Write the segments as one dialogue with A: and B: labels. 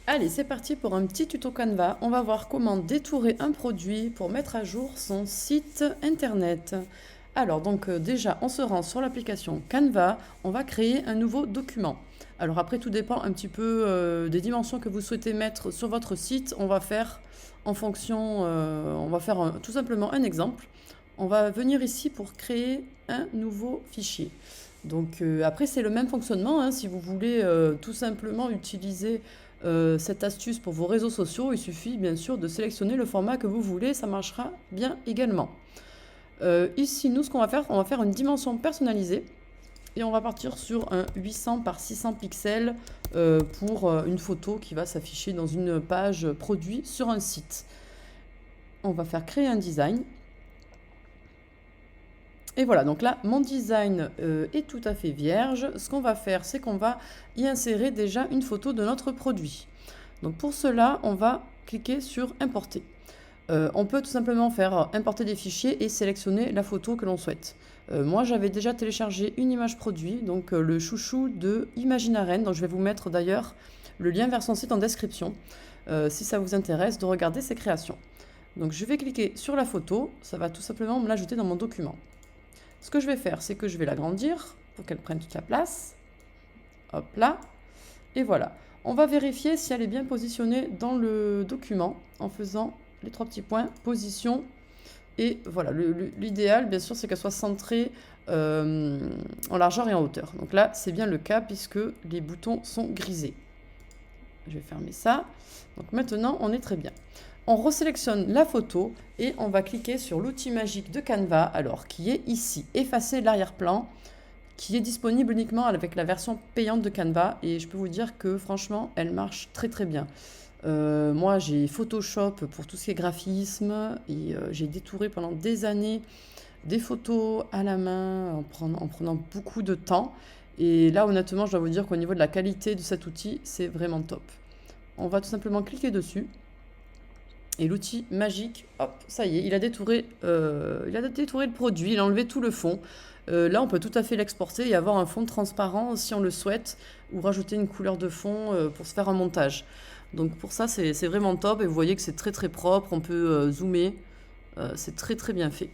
A: Allez, c'est parti pour un petit tuto Canva. On va voir comment détourer un produit pour mettre à jour son site internet. Alors, donc déjà, on se rend sur l'application Canva. On va créer un nouveau document. Alors après, tout dépend un petit peu des dimensions que vous souhaitez mettre sur votre site. On va faire en fonction, tout simplement un exemple. On va venir ici pour créer un nouveau fichier. Donc après, c'est le même fonctionnement, hein. Si vous voulez tout simplement utiliser cette astuce pour vos réseaux sociaux, il suffit bien sûr de sélectionner le format que vous voulez, ça marchera bien également. Ici, nous, ce qu'on va faire, on va faire une dimension personnalisée et on va partir sur un 800 par 600 pixels pour une photo qui va s'afficher dans une page produit sur un site. On va faire créer un design. Et voilà, donc là, mon design est tout à fait vierge. Ce qu'on va faire, c'est qu'on va y insérer déjà une photo de notre produit. Donc pour cela, on va cliquer sur Importer. On peut tout simplement faire importer des fichiers et sélectionner la photo que l'on souhaite. Moi, j'avais déjà téléchargé une image produit, donc le chouchou de Imaginaren. Donc je vais vous mettre d'ailleurs le lien vers son site en description, si ça vous intéresse de regarder ses créations. Donc je vais cliquer sur la photo, ça va tout simplement me l'ajouter dans mon document. Ce que je vais faire, c'est que je vais l'agrandir pour qu'elle prenne toute la place. Hop là. Et voilà. On va vérifier si elle est bien positionnée dans le document en faisant les 3 petits points, position. Et voilà, l'idéal, bien sûr, c'est qu'elle soit centrée en largeur et en hauteur. Donc là, c'est bien le cas puisque les boutons sont grisés. Je vais fermer ça. Donc maintenant, on est très bien. On resélectionne la photo et on va cliquer sur l'outil magique de Canva, alors qui est ici, effacer l'arrière-plan, qui est disponible uniquement avec la version payante de Canva. Et je peux vous dire que franchement, elle marche très très bien. Moi, j'ai Photoshop pour tout ce qui est graphisme et j'ai détouré pendant des années des photos à la main en prenant beaucoup de temps. Et là, honnêtement, je dois vous dire qu'au niveau de la qualité de cet outil, c'est vraiment top. On va tout simplement cliquer dessus. Et l'outil magique, hop, ça y est, il a détouré le produit, il a enlevé tout le fond. Là, on peut tout à fait l'exporter et avoir un fond transparent si on le souhaite, ou rajouter une couleur de fond pour se faire un montage. Donc pour ça, c'est vraiment top et vous voyez que c'est très très propre, on peut zoomer, c'est très très bien fait.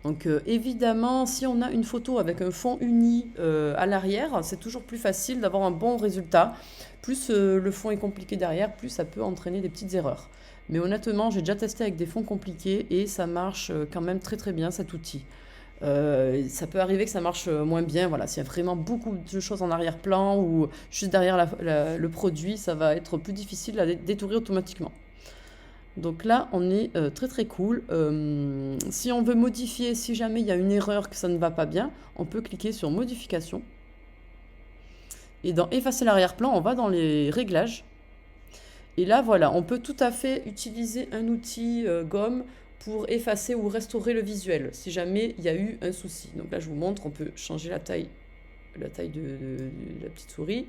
A: Donc évidemment, si on a une photo avec un fond uni à l'arrière, c'est toujours plus facile d'avoir un bon résultat. Plus le fond est compliqué derrière, plus ça peut entraîner des petites erreurs. Mais honnêtement, j'ai déjà testé avec des fonds compliqués et ça marche quand même très très bien cet outil. Ça peut arriver que ça marche moins bien, voilà, s'il y a vraiment beaucoup de choses en arrière-plan ou juste derrière le produit, ça va être plus difficile à détourer automatiquement. Donc là, on est très très cool. Si on veut modifier, si jamais il y a une erreur que ça ne va pas bien, on peut cliquer sur modification. Et dans effacer l'arrière-plan, on va dans les réglages. Et là, voilà, on peut tout à fait utiliser un outil gomme pour effacer ou restaurer le visuel, si jamais il y a eu un souci. Donc là, je vous montre, on peut changer la taille de la petite souris.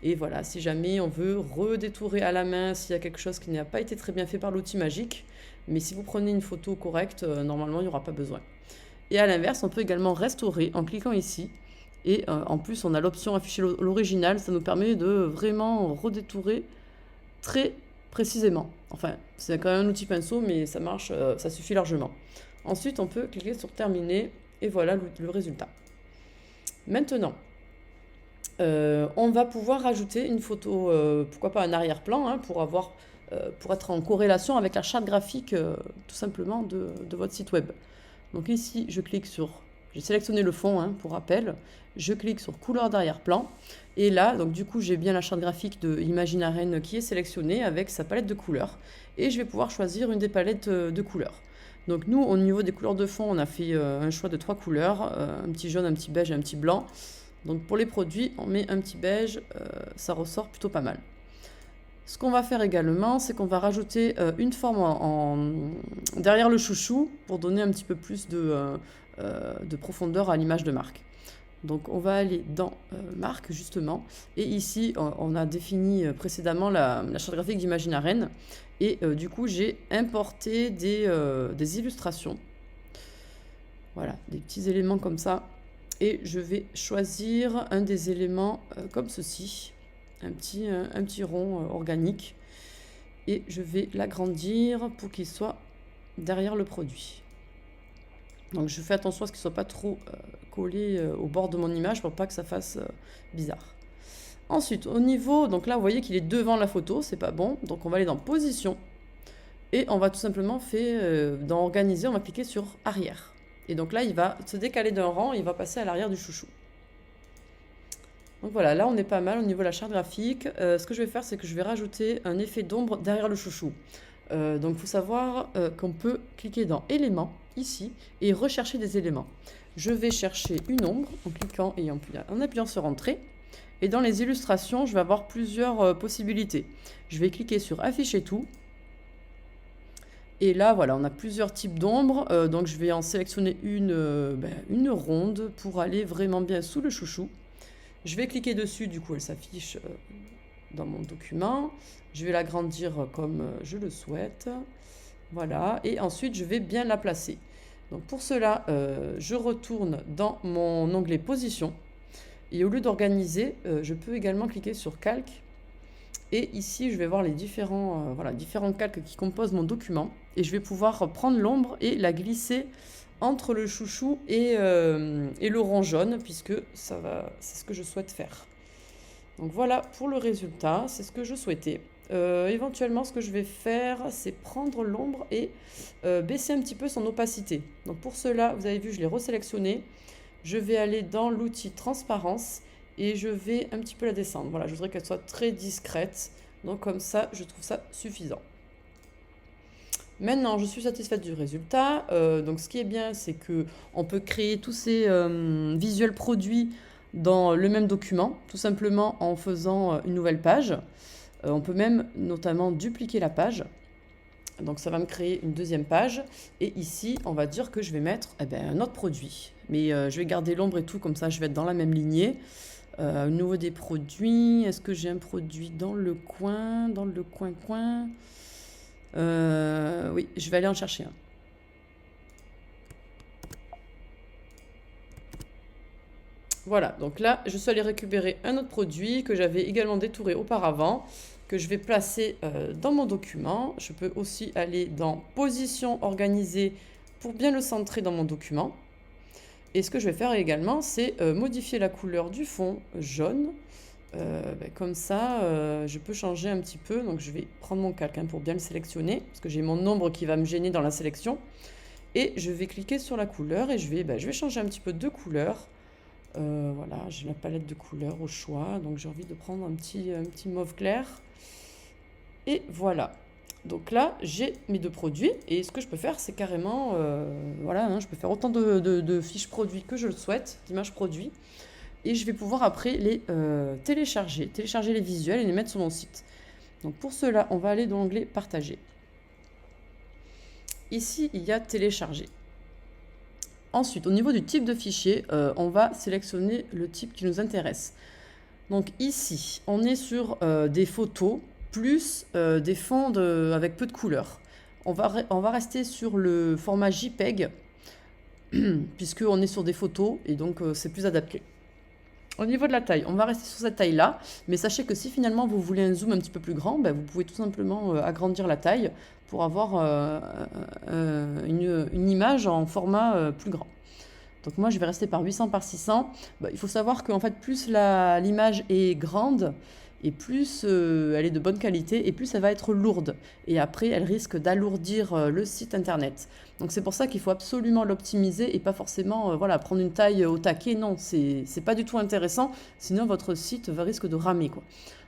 A: Et voilà, si jamais on veut redétourer à la main, s'il y a quelque chose qui n'a pas été très bien fait par l'outil magique, mais si vous prenez une photo correcte, normalement, il n'y aura pas besoin. Et à l'inverse, on peut également restaurer en cliquant ici. Et en plus, on a l'option afficher l'original, ça nous permet de vraiment redétourer très précisément. Enfin, c'est quand même un outil pinceau, mais ça marche, ça suffit largement. Ensuite, on peut cliquer sur terminer et voilà le résultat. Maintenant, on va pouvoir rajouter une photo, pourquoi pas un arrière-plan, hein, pour être en corrélation avec la charte graphique tout simplement de votre site web. Donc ici, j'ai sélectionné le fond, hein, pour rappel. Je clique sur couleur d'arrière-plan. Et là, donc du coup, j'ai bien la charte graphique de Imaginaren qui est sélectionnée avec sa palette de couleurs. Et je vais pouvoir choisir une des palettes de couleurs. Donc nous, au niveau des couleurs de fond, on a fait un choix de 3 couleurs. Un petit jaune, un petit beige et un petit blanc. Donc pour les produits, on met un petit beige. Ça ressort plutôt pas mal. Ce qu'on va faire également, c'est qu'on va rajouter une forme derrière le chouchou pour donner un petit peu plus de profondeur à l'image de marque. Donc on va aller dans marque justement et ici on a défini précédemment la charte graphique d'Imaginaren et du coup j'ai importé des illustrations. Voilà, des petits éléments comme ça. Et je vais choisir un des éléments comme ceci, un petit rond organique. Et je vais l'agrandir pour qu'il soit derrière le produit. Donc je fais attention à ce qu'il ne soit pas trop collé au bord de mon image pour pas que ça fasse bizarre. Ensuite, au niveau, donc là vous voyez qu'il est devant la photo, c'est pas bon. Donc on va aller dans position et on va tout simplement dans organiser, on va cliquer sur arrière. Et donc là il va se décaler d'un rang et il va passer à l'arrière du chouchou. Donc voilà, là on est pas mal au niveau de la charte graphique. Ce que je vais faire, c'est que je vais rajouter un effet d'ombre derrière le chouchou. Donc il faut savoir qu'on peut cliquer dans éléments ici et rechercher des éléments. Je vais chercher une ombre en cliquant et en appuyant sur entrée. Et dans les illustrations, je vais avoir plusieurs possibilités. Je vais cliquer sur afficher tout. Et là, voilà, on a plusieurs types d'ombres. Donc je vais en sélectionner une ronde pour aller vraiment bien sous le chouchou. Je vais cliquer dessus, du coup elle s'affiche dans mon document. Je vais l'agrandir comme je le souhaite. Voilà, et ensuite je vais bien la placer. Donc pour cela, je retourne dans mon onglet position. Et au lieu d'organiser, je peux également cliquer sur calque. Et ici, je vais voir les différents calques qui composent mon document. Et je vais pouvoir prendre l'ombre et la glisser entre le chouchou et le rond jaune, puisque c'est ce que je souhaite faire. Donc voilà pour le résultat, c'est ce que je souhaitais. Éventuellement, ce que je vais faire, c'est prendre l'ombre et baisser un petit peu son opacité. Donc pour cela, vous avez vu, je l'ai resélectionné. Je vais aller dans l'outil transparence et je vais un petit peu la descendre. Voilà, je voudrais qu'elle soit très discrète. Donc comme ça, je trouve ça suffisant. Maintenant, je suis satisfaite du résultat. Donc ce qui est bien, c'est qu'on peut créer tous ces visuels produits dans le même document, tout simplement en faisant une nouvelle page. On peut même notamment dupliquer la page. Donc ça va me créer une deuxième page. Et ici, on va dire que je vais mettre un autre produit. Mais je vais garder l'ombre et tout, comme ça je vais être dans la même lignée. Au niveau des produits, est-ce que j'ai un produit dans le coin? Dans le coin-coin oui, je vais aller en chercher un. Voilà, donc là, je suis allée récupérer un autre produit que j'avais également détouré auparavant, que je vais placer dans mon document. Je peux aussi aller dans position organisée pour bien le centrer dans mon document. Et ce que je vais faire également, c'est modifier la couleur du fond jaune. Comme ça, je peux changer un petit peu. Donc je vais prendre mon calque pour bien le sélectionner, parce que j'ai mon ombre qui va me gêner dans la sélection. Et je vais cliquer sur la couleur et je vais changer un petit peu de couleur. Voilà, j'ai la palette de couleurs au choix, donc j'ai envie de prendre un petit mauve clair. Et voilà. Donc là, j'ai mes deux produits, et ce que je peux faire, c'est carrément, je peux faire autant de fiches produits que je le souhaite, d'images produits, et je vais pouvoir après les télécharger les visuels et les mettre sur mon site. Donc pour cela, on va aller dans l'onglet Partager. Ici, il y a Télécharger. Ensuite, au niveau du type de fichier, on va sélectionner le type qui nous intéresse. Donc ici, on est sur des photos plus des fonds avec peu de couleurs. On va rester sur le format JPEG, puisqu'on est sur des photos et donc c'est plus adapté. Au niveau de la taille, on va rester sur cette taille-là, mais sachez que si finalement vous voulez un zoom un petit peu plus grand, vous pouvez tout simplement agrandir la taille pour avoir une image en format plus grand. Donc moi je vais rester par 800 par 600. Il faut savoir qu'en fait plus l'image est grande et plus elle est de bonne qualité et plus elle va être lourde. Et après elle risque d'alourdir le site internet. Donc c'est pour ça qu'il faut absolument l'optimiser et pas forcément prendre une taille au taquet. Non, c'est pas du tout intéressant. Sinon votre site risque de ramer, quoi.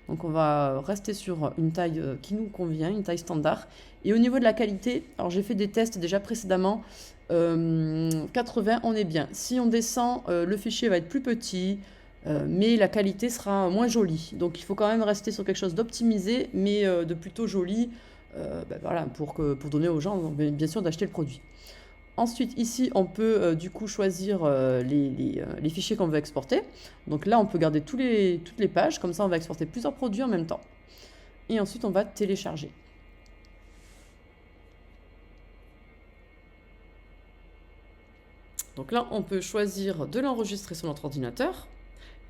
A: Donc on va rester sur une taille qui nous convient, une taille standard. Et au niveau de la qualité, alors j'ai fait des tests déjà précédemment. 80, on est bien. Si on descend, le fichier va être plus petit, mais la qualité sera moins jolie. Donc il faut quand même rester sur quelque chose d'optimisé, mais de plutôt joli, pour donner aux gens, bien sûr, d'acheter le produit. Ensuite, ici, on peut du coup choisir les fichiers qu'on veut exporter. Donc là, on peut garder toutes les pages, comme ça on va exporter plusieurs produits en même temps. Et ensuite, on va télécharger. Donc là, on peut choisir de l'enregistrer sur notre ordinateur.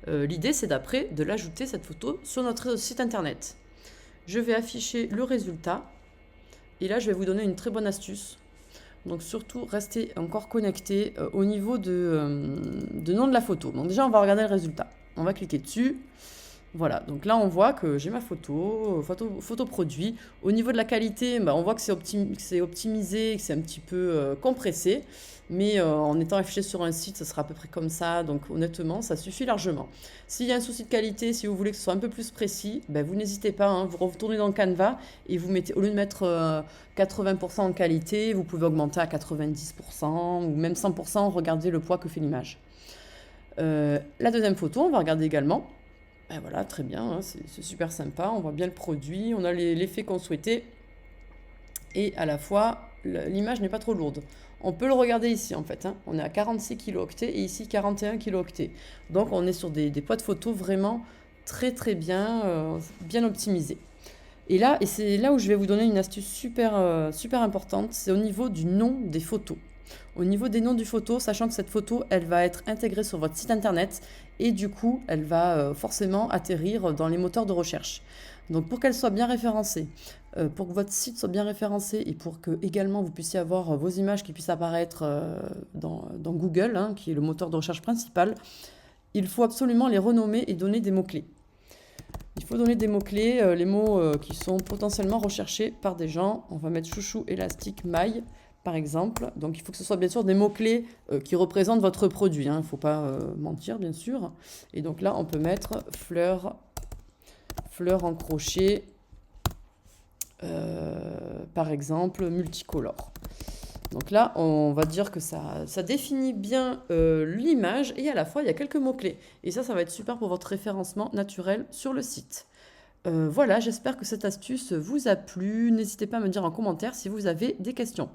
A: L'idée, c'est d'après de l'ajouter, cette photo, sur notre site internet. Je vais afficher le résultat. Et là, je vais vous donner une très bonne astuce. Donc surtout, restez encore connecté au niveau de nom de la photo. Donc déjà, on va regarder le résultat. On va cliquer dessus. Voilà, donc là on voit que j'ai ma photo produit. Au niveau de la qualité, on voit que c'est optimisé, que c'est un petit peu compressé. Mais en étant affiché sur un site, ça sera à peu près comme ça. Donc honnêtement, ça suffit largement. S'il y a un souci de qualité, si vous voulez que ce soit un peu plus précis, vous n'hésitez pas, hein, vous retournez dans Canva et vous mettez, au lieu de mettre 80% en qualité, vous pouvez augmenter à 90% ou même 100%, regardez le poids que fait l'image. La deuxième photo, on va regarder également. Voilà, très bien, hein, c'est super sympa, on voit bien le produit, on a l'effet qu'on souhaitait et à la fois l'image n'est pas trop lourde. On peut le regarder ici en fait, hein. On est à 46 kilooctets et ici 41 kilooctets. Donc on est sur des poids de photos vraiment très très bien, bien optimisés. Et c'est là où je vais vous donner une astuce super, super importante, c'est au niveau du nom des photos. Au niveau des noms du photo, sachant que cette photo, elle va être intégrée sur votre site internet et du coup, elle va forcément atterrir dans les moteurs de recherche. Donc pour qu'elle soit bien référencée, pour que votre site soit bien référencé et pour que également vous puissiez avoir vos images qui puissent apparaître dans Google, hein, qui est le moteur de recherche principal, il faut absolument les renommer et donner des mots-clés. Il faut donner des mots-clés, les mots qui sont potentiellement recherchés par des gens. On va mettre chouchou, élastique, maille, par exemple. Donc il faut que ce soit bien sûr des mots-clés qui représentent votre produit. Il ne faut pas mentir, bien sûr. Et donc là, on peut mettre fleurs en crochet, par exemple, multicolore. Donc là, on va dire que ça définit bien l'image et à la fois, il y a quelques mots-clés. Et ça va être super pour votre référencement naturel sur le site. Voilà, j'espère que cette astuce vous a plu. N'hésitez pas à me dire en commentaire si vous avez des questions.